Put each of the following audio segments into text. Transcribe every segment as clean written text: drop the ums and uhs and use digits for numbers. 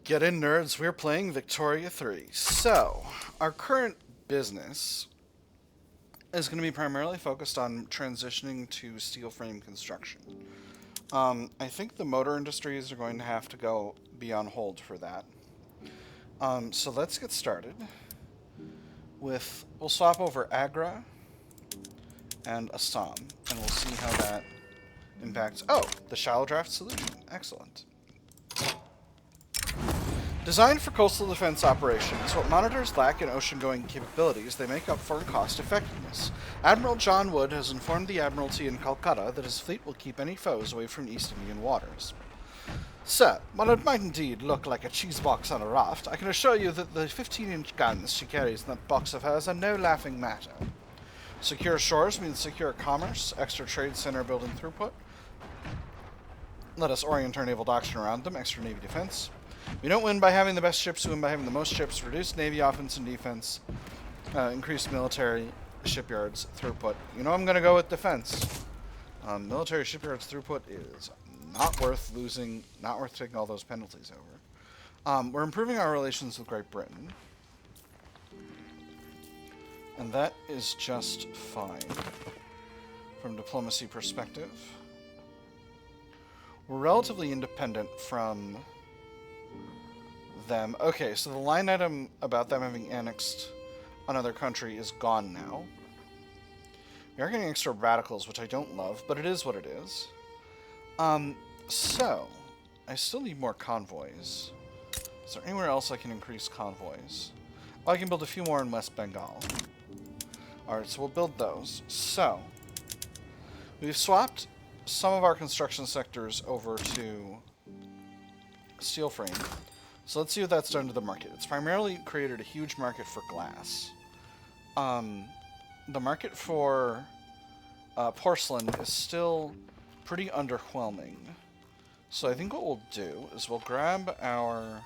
Get in, nerds. We're playing Victoria 3. So, our current business is going to be primarily focused on transitioning to steel frame construction. I think the motor industries are going to have to be on hold for that. So let's get started with, we'll swap over Agra and Assam, and we'll see how that impacts. Oh, the shallow draft solution. Excellent. Designed for coastal defense operations, what monitors lack in ocean-going capabilities, they make up for in cost-effectiveness. Admiral John Wood has informed the Admiralty in Calcutta that his fleet will keep any foes away from East Indian waters. Sir, while it might indeed look like a cheese box on a raft, I can assure you that the 15-inch guns she carries in that box of hers are no laughing matter. Secure shores means secure commerce, extra trade center building throughput. Let us orient our naval doctrine around them, extra navy defense. We don't win by having the best ships, we win by having the most ships, reduced navy offense and defense, increased military shipyards throughput. You know I'm going to go with defense. Military shipyards throughput is not worth losing, not worth taking all those penalties over. We're improving our relations with Great Britain. And that is just fine from diplomacy perspective. We're relatively independent from them. Okay, so the line item about them having annexed another country is gone now. We are getting extra radicals, which I don't love, but it is what it is. So, I still need more convoys. Is there anywhere else I can increase convoys? Oh, I can build a few more in West Bengal. Alright, so we'll build those. So, we've swapped some of our construction sectors over to steel frame. So let's see what that's done to the market. It's primarily created a huge market for glass. The market for porcelain is still pretty underwhelming. So I think what we'll do is we'll grab our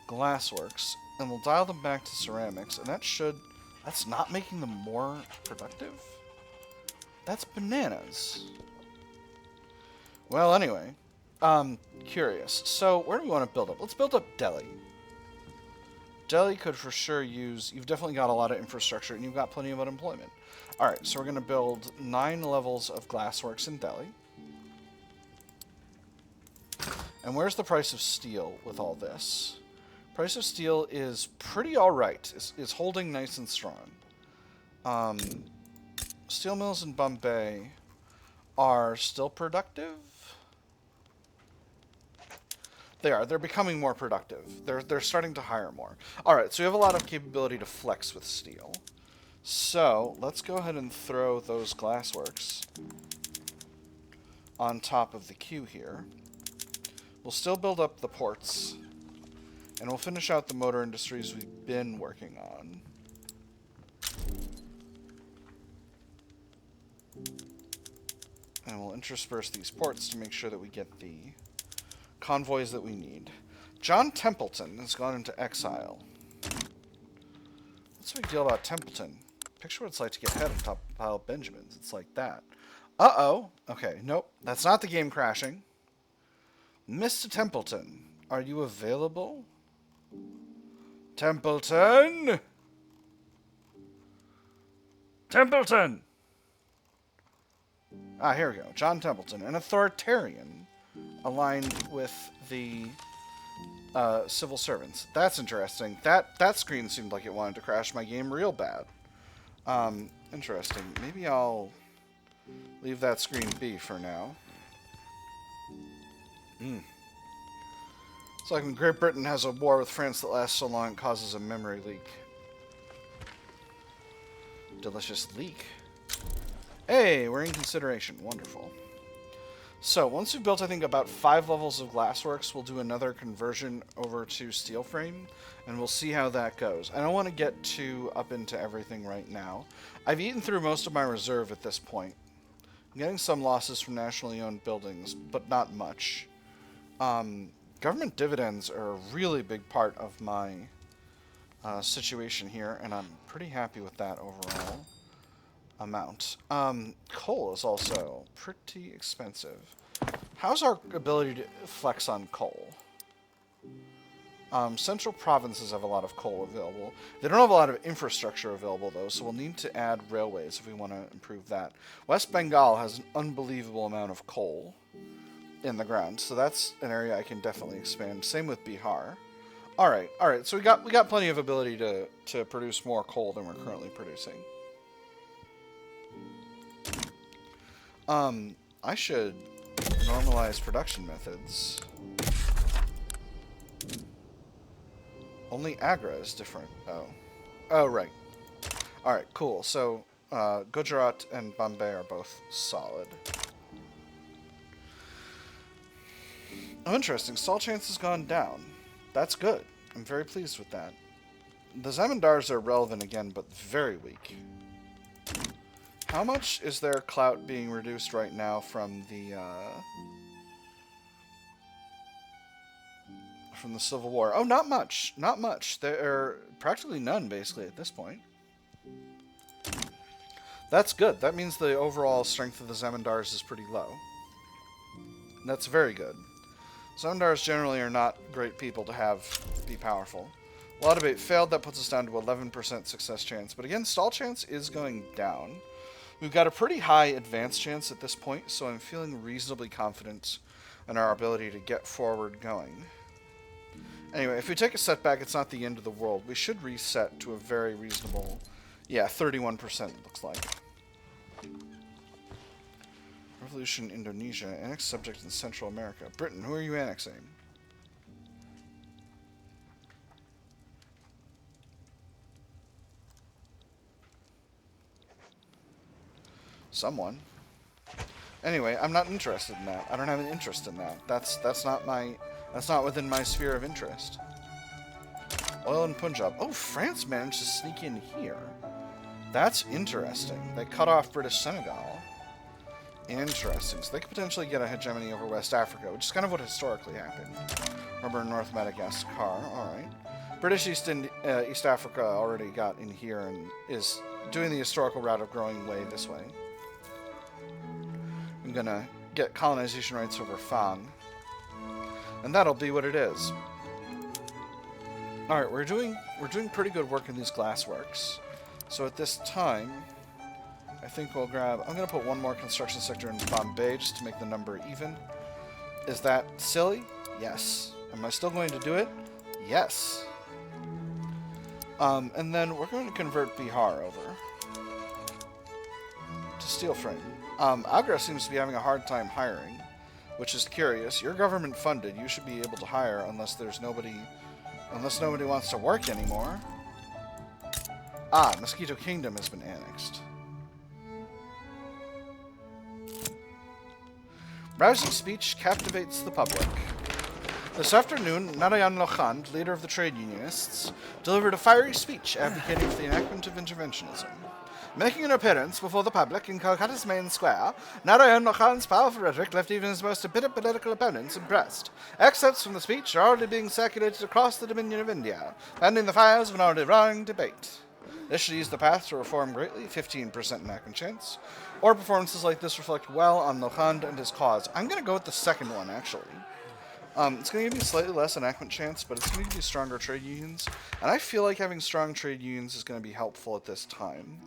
glassworks and we'll dial them back to ceramics, and that's not making them more productive? That's bananas. Well, anyway. Curious. So, where do we want to build up? Let's build up Delhi. Delhi could for sure use... You've definitely got a lot of infrastructure, and you've got plenty of unemployment. Alright, so we're going to build 9 levels of glassworks in Delhi. And where's the price of steel with all this? Price of steel is pretty alright. It's holding nice and strong. Steel mills in Bombay are still productive. They are. They're becoming more productive. They're starting to hire more. Alright, so we have a lot of capability to flex with steel. So, let's go ahead and throw those glassworks on top of the queue here. We'll still build up the ports. And we'll finish out the motor industries we've been working on. And we'll intersperse these ports to make sure that we get the convoys that we need. John Templeton has gone into exile. What's the big deal about Templeton? Picture what it's like to get head on top of a pile of Benjamins. It's like that. Uh-oh. Okay, nope. That's not the game crashing. Mr. Templeton, are you available? Templeton! Templeton! Ah, here we go. John Templeton, an authoritarian aligned with the civil servants. That's interesting. That screen seemed like it wanted to crash my game real bad. Interesting. Maybe I'll leave that screen be for now. It's like when Great Britain has a war with France that lasts so long it causes a memory leak. Delicious leak. Hey, we're in consideration. Wonderful. So, once we've built, I think, about 5 levels of glassworks, we'll do another conversion over to steel frame, and we'll see how that goes. I don't want to get too up into everything right now. I've eaten through most of my reserve at this point. I'm getting some losses from nationally owned buildings, but not much. Government dividends are a really big part of my situation here, and I'm pretty happy with that overall amount. Coal is also pretty expensive. How's our ability to flex on coal? Central provinces have a lot of coal available. They don't have a lot of infrastructure available, though, so we'll need to add railways if we want to improve that. West Bengal has an unbelievable amount of coal in the ground, so that's an area I can definitely expand. Same with Bihar. All right. So we got plenty of ability to produce more coal than we're currently producing. I should normalize production methods. Only Agra is different. Oh, right. All right, cool. So Gujarat and Bombay are both solid. Oh, interesting. Stall chance has gone down. That's good. I'm very pleased with that. The Zamindars are relevant again, but very weak. How much is their clout being reduced right now from the Civil War? Oh, not much. Not much. There practically none, basically, at this point. That's good. That means the overall strength of the Zamindars is pretty low. That's very good. Zamindars generally are not great people to have be powerful. Law debate failed. That puts us down to 11% success chance. But again, stall chance is going down. We've got a pretty high advance chance at this point, so I'm feeling reasonably confident in our ability to get forward going. Anyway, if we take a setback, it's not the end of the world. We should reset to a very reasonable... Yeah, 31% it looks like. Revolution Indonesia. Annexed subject in Central America. Britain, who are you annexing? Someone. Anyway, I'm not interested in that. I don't have an interest in that. That's not within my sphere of interest. Oil in Punjab. Oh, France managed to sneak in here. That's interesting. They cut off British Senegal. Interesting. So they could potentially get a hegemony over West Africa, which is kind of what historically happened. Rubber in North Madagascar. Alright. British East Africa already got in here and is doing the historical route of growing way this way. I'm gonna get colonization rights over Fang. And that'll be what it is. Alright, we're doing pretty good work in these glassworks. So at this time, I think we'll grab... I'm going to put one more construction sector in Bombay just to make the number even. Is that silly? Yes. Am I still going to do it? Yes. And then we're going to convert Bihar over to steel frame. Agra seems to be having a hard time hiring, which is curious. You're government funded. You should be able to hire unless nobody wants to work anymore. Ah, Mosquito Kingdom has been annexed. Rousing speech captivates the public. This afternoon, Narayan Lokhand, leader of the trade unionists, delivered a fiery speech advocating for the enactment of interventionism. Making an appearance before the public in Calcutta's main square, Narayan Lokhand's powerful rhetoric left even his most bitter political opponents impressed. Excerpts from the speech are already being circulated across the Dominion of India, fanning the fires of an already roaring debate. This should ease the path to reform greatly, 15% enactment chance. Or performances like this reflect well on Lokhand and his cause. I'm going to go with the second one, actually. It's going to give me slightly less enactment chance, but it's going to give you stronger trade unions. And I feel like having strong trade unions is going to be helpful at this time.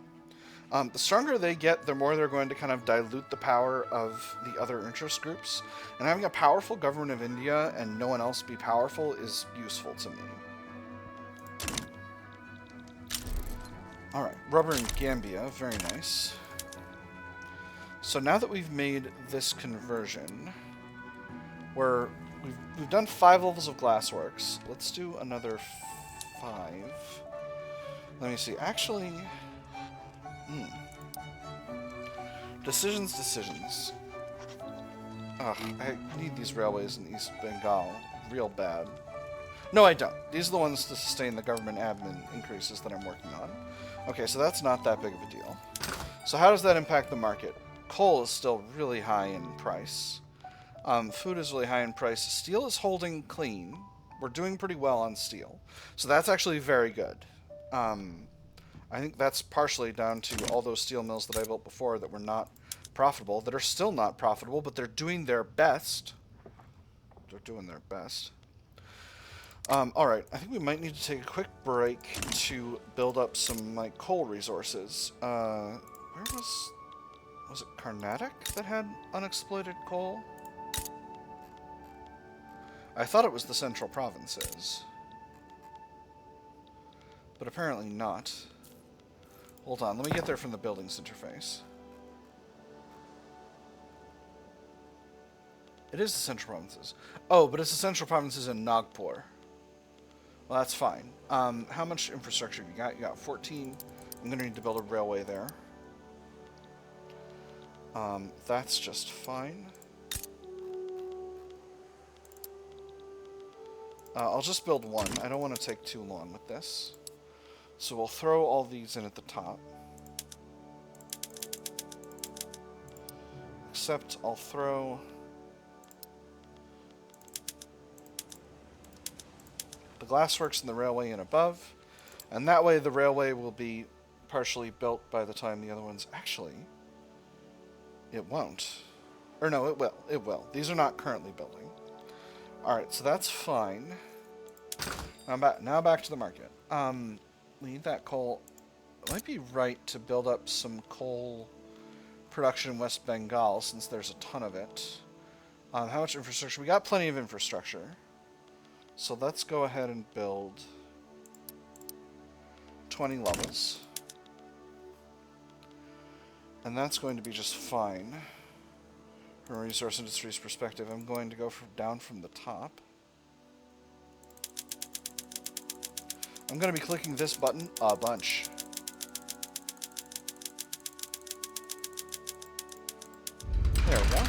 The stronger they get, the more they're going to kind of dilute the power of the other interest groups. And having a powerful government of India and no one else be powerful is useful to me. Alright, rubber in Gambia, very nice. So now that we've made this conversion, we've done 5 levels of glassworks. Let's do another 5. Let me see. Actually, decisions. Ugh, I need these railways in East Bengal real bad. No, I don't. These are the ones to sustain the government admin increases that I'm working on. Okay, so that's not that big of a deal. So how does that impact the market? Coal is still really high in price. Food is really high in price. Steel is holding clean. We're doing pretty well on steel. So that's actually very good. I think that's partially down to all those steel mills that I built before that were not profitable, that are still not profitable, but they're doing their best. They're doing their best. Alright, I think we might need to take a quick break to build up some, like, coal resources. Where was it Carnatic that had unexploited coal? I thought it was the central provinces. But apparently not. Hold on, let me get there from the buildings interface. It is the central provinces. Oh, but it's the central provinces in Nagpur. Well, that's fine. How much infrastructure you got? You got 14. I'm going to need to build a railway there. That's just fine. I'll just build one. I don't want to take too long with this. So we'll throw all these in at the top. Except I'll throw the glassworks and the railway in above. And that way the railway will be partially built by the time the other ones... Actually, it won't. Or no, it will. It will. These are not currently building. Alright, so that's fine. Now back to the market. We need that coal. It might be right to build up some coal production in West Bengal, since there's a ton of it. How much infrastructure? We got plenty of infrastructure. So let's go ahead and build 20 levels. And that's going to be just fine. From a resource industry's perspective, I'm going to go down from the top. I'm going to be clicking this button a bunch. There we go.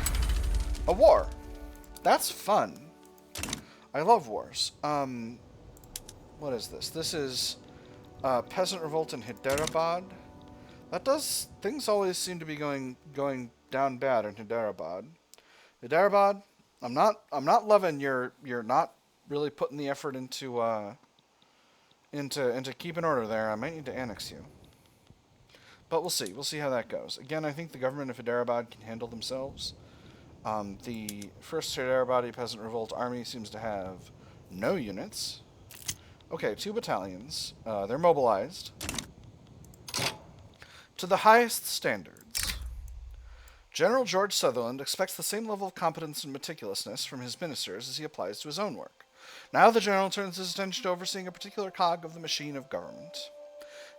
A war. That's fun. I love wars. What is this? This is peasant revolt in Hyderabad. That does... Things always seem to be going down bad in Hyderabad. Hyderabad, I'm not loving you're not really putting the effort into keeping order there. I might need to annex you. But we'll see. We'll see how that goes. Again, I think the government of Hyderabad can handle themselves. The first Hyderabadi Peasant Revolt Army seems to have no units. Okay, 2 battalions. They're mobilized to the highest standards. General George Sutherland expects the same level of competence and meticulousness from his ministers as he applies to his own work. Now the general turns his attention to overseeing a particular cog of the machine of government.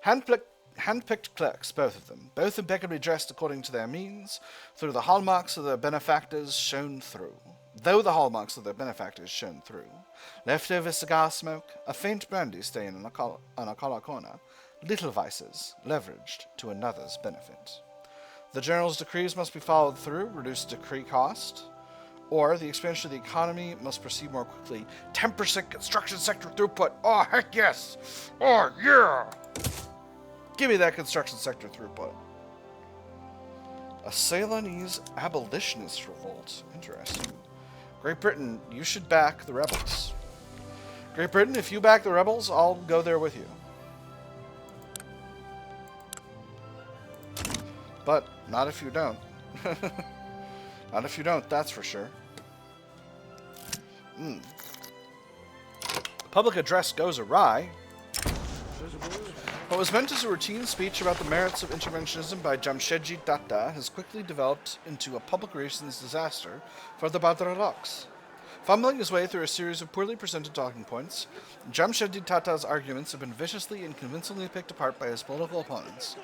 Hand-picked clerks, both of them, both impeccably dressed according to their means, through the hallmarks of their benefactors shone through. Though the hallmarks of their benefactors shone through. Leftover cigar smoke, a faint brandy stain on a collar corner, little vices, leveraged to another's benefit. The general's decrees must be followed through, reduce decree cost, or the expansion of the economy must proceed more quickly. 10% construction sector throughput. Oh, heck yes! Oh, yeah! Give me that construction sector throughput. A Ceylonese abolitionist revolt. Interesting. Great Britain, you should back the rebels. Great Britain, if you back the rebels, I'll go there with you. But not if you don't. Not if you don't, that's for sure. Public address goes awry. What was meant as a routine speech about the merits of interventionism by Jamshedji Tata has quickly developed into a public relations disaster for the Bhadralaks. Fumbling his way through a series of poorly presented talking points, Jamshedji Tata's arguments have been viciously and convincingly picked apart by his political opponents.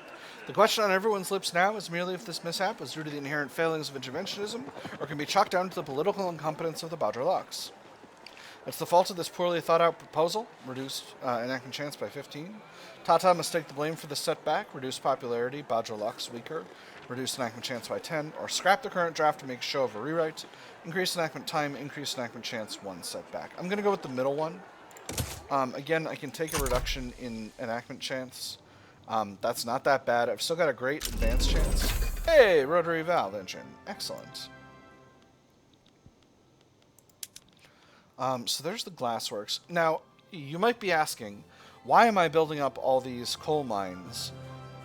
The question on everyone's lips now is merely if this mishap was due to the inherent failings of interventionism, or can be chalked down to the political incompetence of the Bhadralaks. It's the fault of this poorly thought-out proposal, reduced enactment chance by 15. Tata must take the blame for the setback, reduce popularity, Bhadralaks weaker, reduce enactment chance by 10, or scrap the current draft to make show of a rewrite, increase enactment time, increase enactment chance, 1 setback. I'm going to go with the middle one. Again, I can take a reduction in enactment chance. That's not that bad. I've still got a great advance chance. Hey, rotary valve engine. Excellent. So there's the glassworks. Now, you might be asking, why am I building up all these coal mines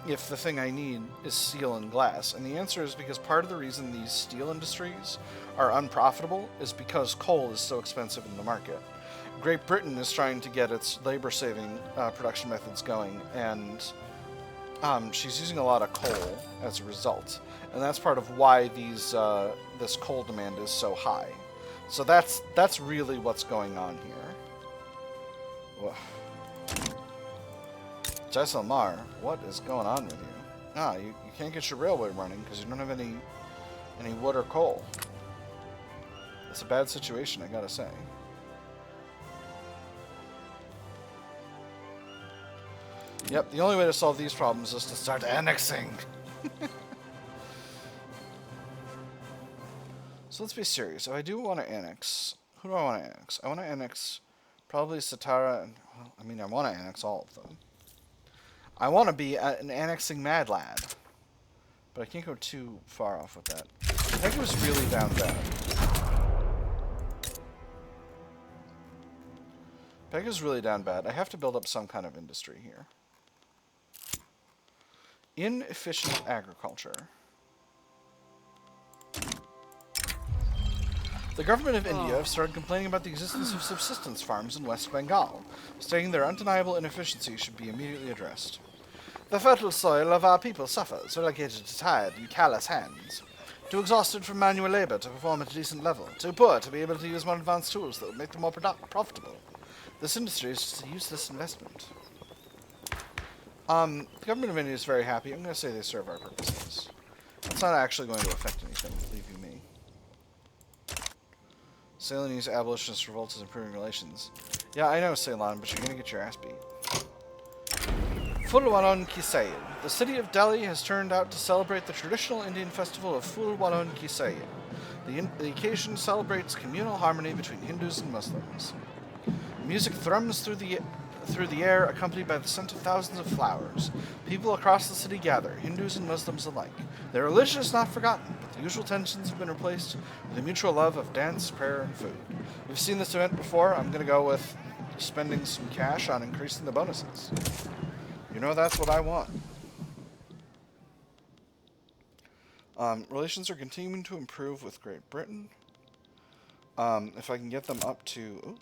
if the thing I need is steel and glass? And the answer is because part of the reason these steel industries are unprofitable is because coal is so expensive in the market. Great Britain is trying to get its labor-saving production methods going, and she's using a lot of coal as a result, and that's part of why this coal demand is so high. So that's really what's going on here. Jaisalmer, what is going on with you? You can't get your railway running because you don't have any wood or coal. It's a bad situation, I gotta say. Yep, the only way to solve these problems is to start annexing. So let's be serious. If I do want to annex, who do I want to annex? I want to annex probably Satara, and, well, I mean, I want to annex all of them. I want to be an annexing mad lad, but I can't go too far off with that. I think it was really down bad. Pega's really down bad. I have to build up some kind of industry here. Inefficient agriculture. The government of India have started complaining about the existence of subsistence farms in West Bengal, stating their undeniable inefficiency should be immediately addressed. The fertile soil of our people suffers, relegated to tired and callous hands. Too exhausted from manual labor to perform at a decent level. Too poor to be able to use more advanced tools that would make them more profitable. This industry is just a useless investment. The government of India is very happy. I'm going to say they serve our purposes. It's not actually going to affect anything, believe you me. Ceylonese abolitionist revolt is improving relations. Yeah, I know, Ceylon, but you're going to get your ass beat. Fulwalon Ki Sail. The city of Delhi has turned out to celebrate the traditional Indian festival of Fulwalon Ki Sail. The occasion celebrates communal harmony between Hindus and Muslims. Music thrums through the air, accompanied by the scent of thousands of flowers. People across the city gather, Hindus and Muslims alike. Their religion is not forgotten, but the usual tensions have been replaced with a mutual love of dance, prayer, and food. We've seen this event before. I'm going to go with spending some cash on increasing the bonuses. You know, that's what I want. Relations are continuing to improve with Great Britain. If I can get them up to...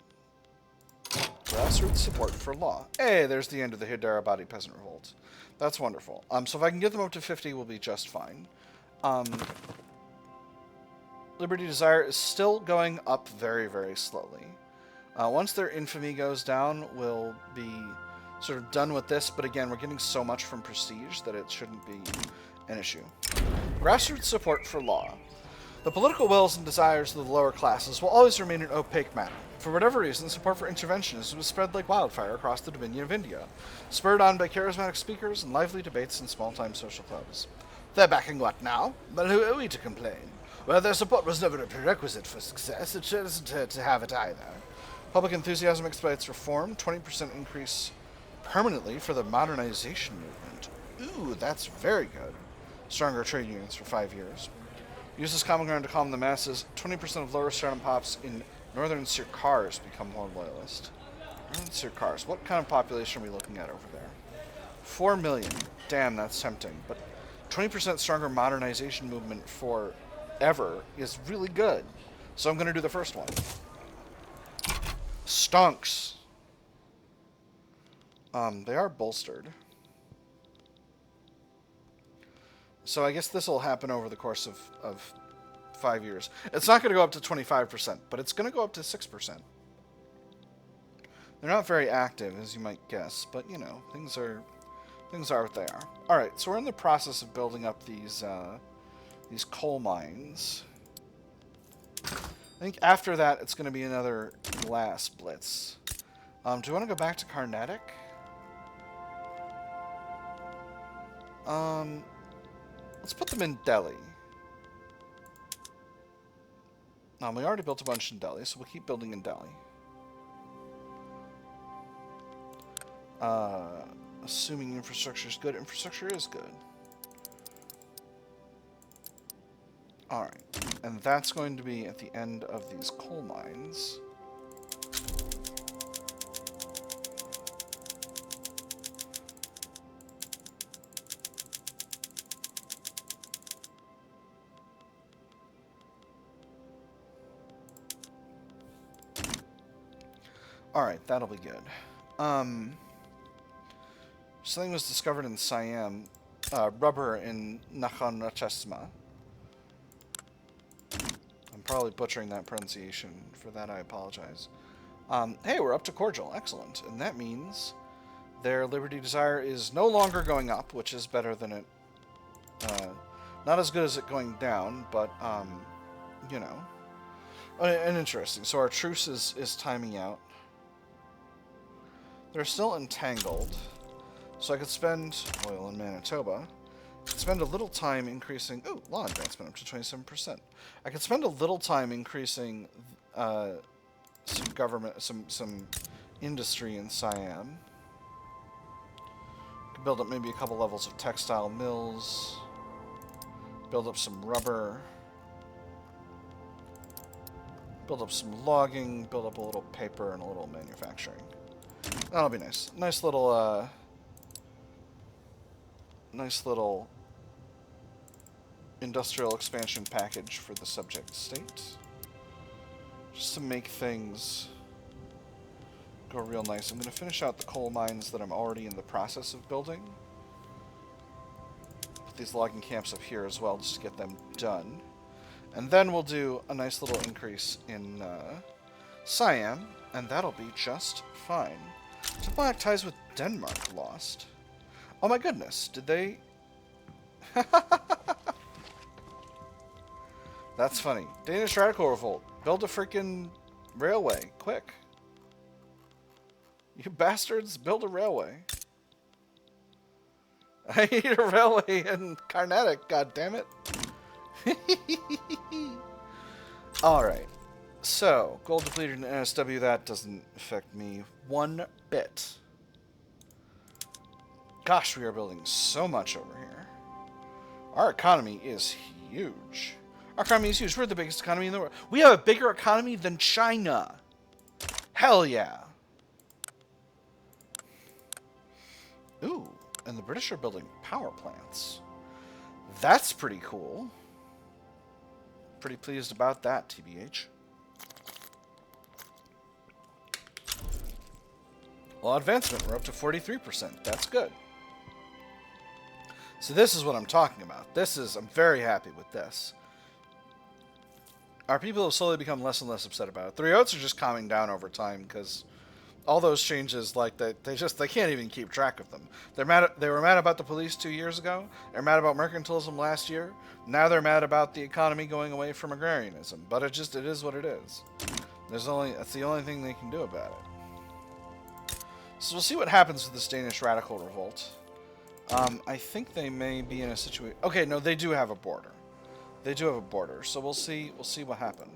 grassroots support for law. Hey, there's the end of the Hyderabadi peasant revolt. That's wonderful. So if I can get them up to 50, we'll be just fine. Liberty Desire is still going up very, very slowly. Once their infamy goes down, we'll be sort of done with this, but again, we're getting so much from prestige that it shouldn't be an issue. Grassroots support for law. The political wills and desires of the lower classes will always remain an opaque matter. For whatever reason, support for interventionism was spread like wildfire across the Dominion of India, spurred on by charismatic speakers and lively debates in small-time social clubs. They're backing what now? Well, who are we to complain? Well, their support was never a prerequisite for success. It doesn't hurt to have it either. Public enthusiasm exploits reform, 20% increase permanently for the modernization movement. Ooh, that's very good. Stronger trade unions for 5 years. Use this common ground to calm the masses. 20% of lower stardom pops in northern Sirkars become more loyalist. Northern Sirkars. What kind of population are we looking at over there? 4 million. Damn, that's tempting. But 20% stronger modernization movement forever is really good. So I'm going to do the first one. Stonks. They are bolstered. So I guess this will happen over the course of 5 years. It's not going to go up to 25%, but it's going to go up to 6%. They're not very active, as you might guess, but, you know, things are what they are. All right, so we're in the process of building up these coal mines. I think after that, it's going to be another glass blitz. Do you want to go back to Carnatic? Let's put them in Delhi. We already built a bunch in Delhi, so we'll keep building in Delhi. Assuming infrastructure is good. Infrastructure is good. Alright. And that's going to be at the end of these coal mines. Alright, that'll be good. Something was discovered in Siam. Rubber in Nakhanrachesma. I'm probably butchering that pronunciation. For that, I apologize. Hey, we're up to cordial. Excellent. And that means their liberty desire is no longer going up, which is better than it... not as good as it going down, but, you know. And interesting. So our truce is timing out. They're still entangled. So I could spend oil in Manitoba. I could spend a little time increasing... Ooh, law advancement up to 27%. I could spend a little time increasing some government, some industry in Siam. Could build up maybe a couple levels of textile mills. Build up some rubber. Build up some logging. Build up a little paper and a little manufacturing. That'll be nice. Nice little industrial expansion package for the subject state. Just to make things go real nice. I'm going to finish out the coal mines that I'm already in the process of building. Put these logging camps up here as well, just to get them done. And then we'll do a nice little increase in Siam, and that'll be just fine. Diplomatic ties with Denmark lost. Oh my goodness, did they... That's funny. Danish Radical Revolt. Build a freaking railway. Quick. You bastards, build a railway. I need a railway in Carnatic, goddammit. Alright. So, gold depleted in NSW, that doesn't affect me one bit. Gosh, we are building so much over here. Our economy is huge. Our economy is huge. We're the biggest economy in the world. We have a bigger economy than China. Hell yeah. Ooh, and the British are building power plants. That's pretty cool. Pretty pleased about that, TBH. Well, advancement, we're up to 43%. That's good. So this is what I'm talking about. I'm very happy with this. Our people have slowly become less and less upset about it. The Riots are just calming down over time because all those changes, like they can't even keep track of them. They were mad about the police 2 years ago. They're mad about mercantilism last year. Now they're mad about the economy going away from agrarianism. But it is what it is. That's the only thing they can do about it. So we'll see what happens with this Danish Radical Revolt. I think they may be in a situation... Okay, no, they do have a border. They do have a border, so we'll see what happens.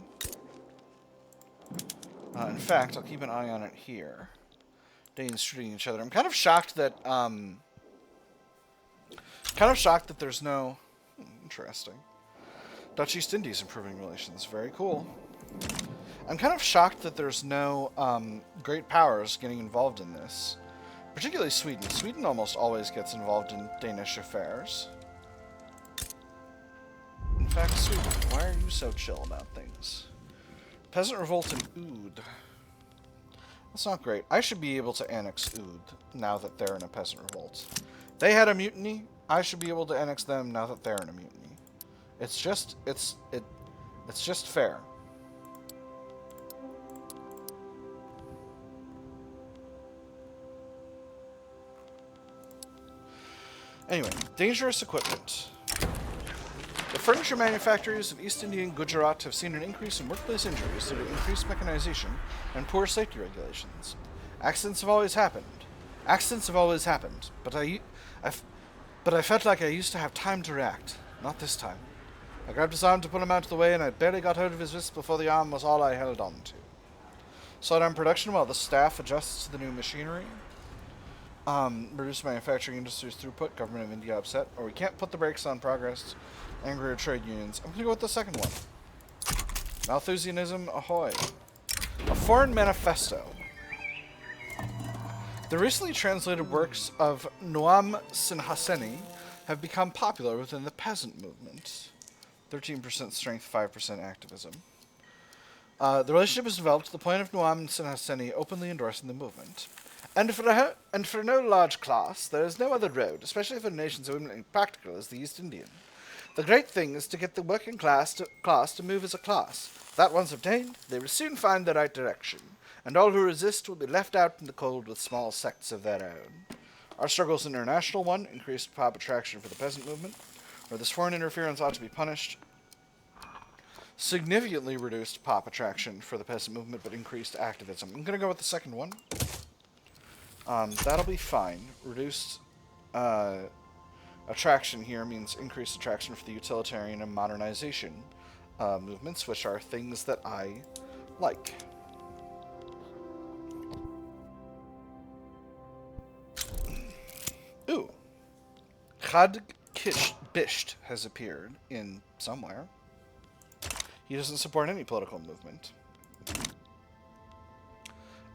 In fact, I'll keep an eye on it here. Danes shooting each other. I'm kind of shocked that there's no... interesting. Dutch East Indies improving relations. Very cool. I'm kind of shocked that there's no great powers getting involved in this. Particularly Sweden. Sweden almost always gets involved in Danish affairs. In fact, Sweden, why are you so chill about things? Peasant revolt in Oud. That's not great. I should be able to annex Oud now that they're in a peasant revolt. They had a mutiny. I should be able to annex them now that they're in a mutiny. It's just fair. Anyway, dangerous equipment. The furniture manufacturers of East India and Gujarat have seen an increase in workplace injuries due to increased mechanization and poor safety regulations. Accidents have always happened. But I felt like I used to have time to react. Not this time. I grabbed his arm to pull him out of the way, and I barely got hold of his wrist before the arm was all I held on to. Slowed down production while the staff adjusts to the new machinery. Reduce manufacturing industry's throughput. Government of India upset. Or we can't put the brakes on progress. Angrier trade unions. I'm going to go with the second one. Malthusianism, ahoy. A foreign manifesto. The recently translated works of Noam Sinhaseni have become popular within the peasant movement. 13% strength, 5% activism. The relationship has developed to the point of Nuam and Sinhaseni openly endorsing the movement. And for no large class, there is no other road, especially for nations so eminently practical as the East Indian. The great thing is to get the working class to move as a class. That once obtained, they will soon find the right direction, and all who resist will be left out in the cold with small sects of their own. Our struggle is an international one, increased pop attraction for the peasant movement, where this foreign interference ought to be punished. Significantly reduced pop attraction for the peasant movement, but increased activism. I'm going to go with the second one. That'll be fine. Reduced attraction here means increased attraction for the utilitarian and modernization movements, which are things that I like. Ooh. Khad Bisht has appeared in somewhere. He doesn't support any political movement.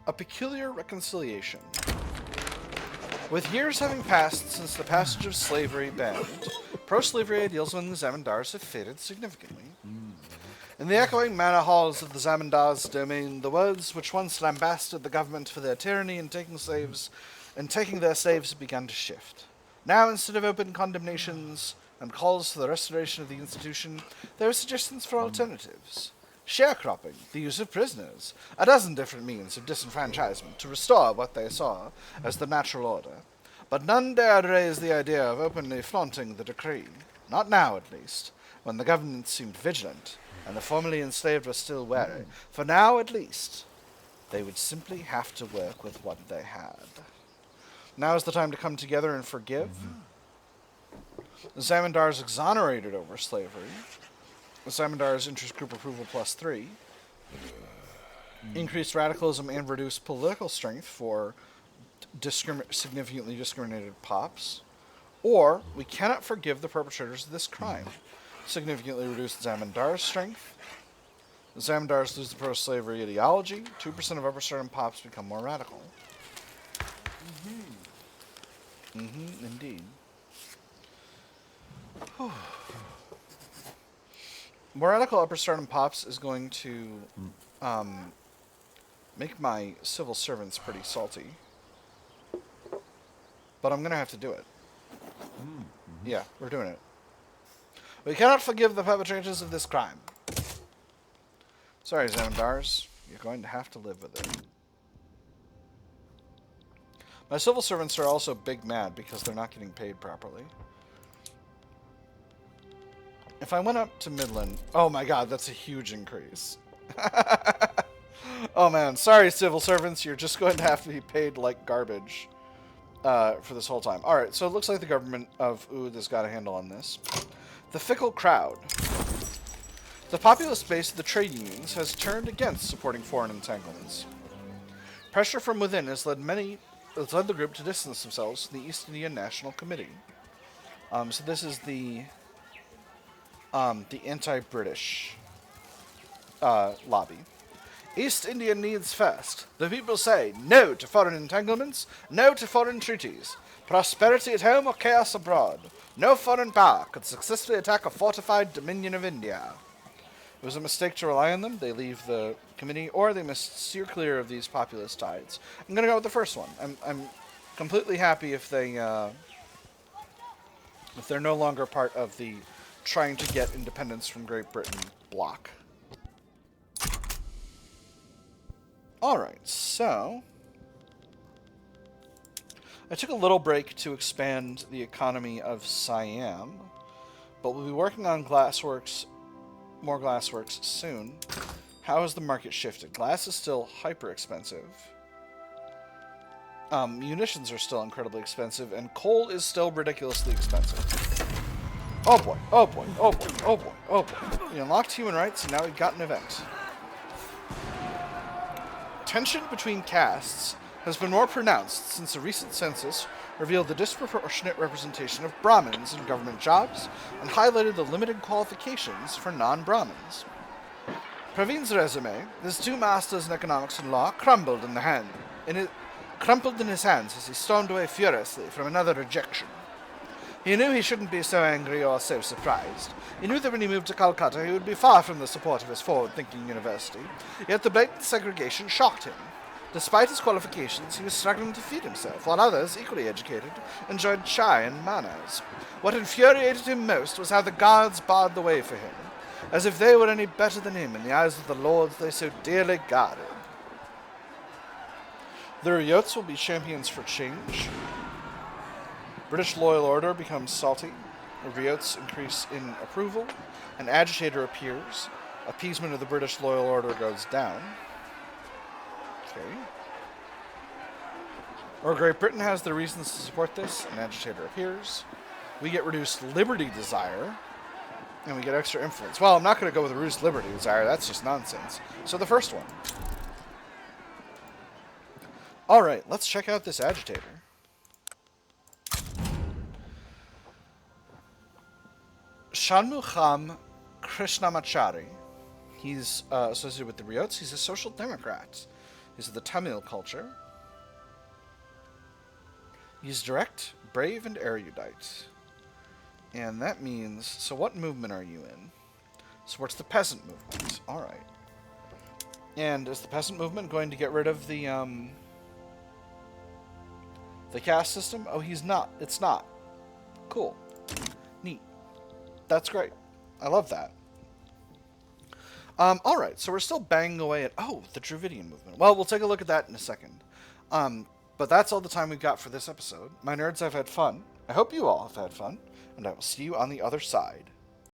A peculiar reconciliation. With years having passed since the passage of slavery banned, pro-slavery ideals among the Zamindars have faded significantly. In the echoing manor halls of the Zamindars' domain, the words which once lambasted the government for their tyranny in taking their slaves have begun to shift. Now, instead of open condemnations and calls for the restoration of the institution, there are suggestions for alternatives. Sharecropping, the use of prisoners, a dozen different means of disenfranchisement to restore what they saw as the natural order. But none dared raise the idea of openly flaunting the decree. Not now, at least, when the government seemed vigilant and the formerly enslaved were still wary. For now, at least, they would simply have to work with what they had. Now is the time to come together and forgive. The Zamindars exonerated over slavery. The Zamindars interest group approval +3. Increased radicalism and reduced political strength for significantly discriminated pops. Or, we cannot forgive the perpetrators of this crime. Significantly reduced Zamindars' strength. The Zamindars lose the pro-slavery ideology. 2% of upper-stardom pops become more radical. Indeed. More radical upper-stardom pops is going to make my civil servants pretty salty. But I'm going to have to do it. Yeah, we're doing it. We cannot forgive the perpetrators of this crime. Sorry, Zamindars. You're going to have to live with it. My civil servants are also big mad because they're not getting paid properly. If I went up to Midland... Oh my god, that's a huge increase. Oh man, sorry civil servants, you're just going to have to be paid like garbage for this whole time. Alright, so it looks like the government of Oud has got a handle on this. The fickle crowd. The populist base of the trade unions has turned against supporting foreign entanglements. Pressure from within has led the group to distance themselves from the East Indian National Committee. So this is the anti-British lobby. East India needs first. The people say no to foreign entanglements, no to foreign treaties. Prosperity at home or chaos abroad. No foreign power could successfully attack a fortified dominion of India. It was a mistake to rely on them. They leave the committee, or they must steer clear of these populist tides. I'm going to go with the first one. I'm completely happy if they're no longer part of the trying to get independence from Great Britain bloc. Alright, so I took a little break to expand the economy of Siam, but we'll be working on more glassworks soon. How has the market shifted? Glass is still hyper expensive. Munitions are still incredibly expensive, and coal is still ridiculously expensive. Oh boy, oh boy, oh boy, oh boy, oh boy. We unlocked human rights, and now we've got an event. Tension between castes has been more pronounced since a recent census revealed the disproportionate representation of Brahmins in government jobs and highlighted the limited qualifications for non-Brahmins. Praveen's resume, his two masters in economics and law, crumpled in his hands as he stormed away furiously from another rejection. He knew he shouldn't be so angry or so surprised. He knew that when he moved to Calcutta he would be far from the support of his forward-thinking university, yet the blatant segregation shocked him. Despite his qualifications, he was struggling to feed himself, while others, equally educated, enjoyed chai and manners. What infuriated him most was how the guards barred the way for him, as if they were any better than him in the eyes of the lords they so dearly guarded. The Riots will be champions for change. British loyal order becomes salty. The Riots increase in approval. An agitator appears. Appeasement of the British loyal order goes down. Okay. Or Great Britain has the reasons to support this. An agitator appears. We get reduced liberty desire. And we get extra influence. Well, I'm not going to go with reduced liberty desire. That's just nonsense. So the first one. Alright, let's check out this agitator. Shanmukham Krishnamachari. He's associated with the Riots. He's a social democrat. He's of the Tamil culture. He's direct, brave, and erudite. And that means... So what movement are you in? Supports the peasant movement. Alright. And is the peasant movement going to get rid of the caste system? Oh, he's not. It's not. Cool. Neat. That's great. I love that. Alright, so we're still banging away at... Oh, the Dravidian movement. Well, we'll take a look at that in a second. But that's all the time we've got for this episode. My nerds, I've had fun. I hope you all have had fun. And I will see you on the other side.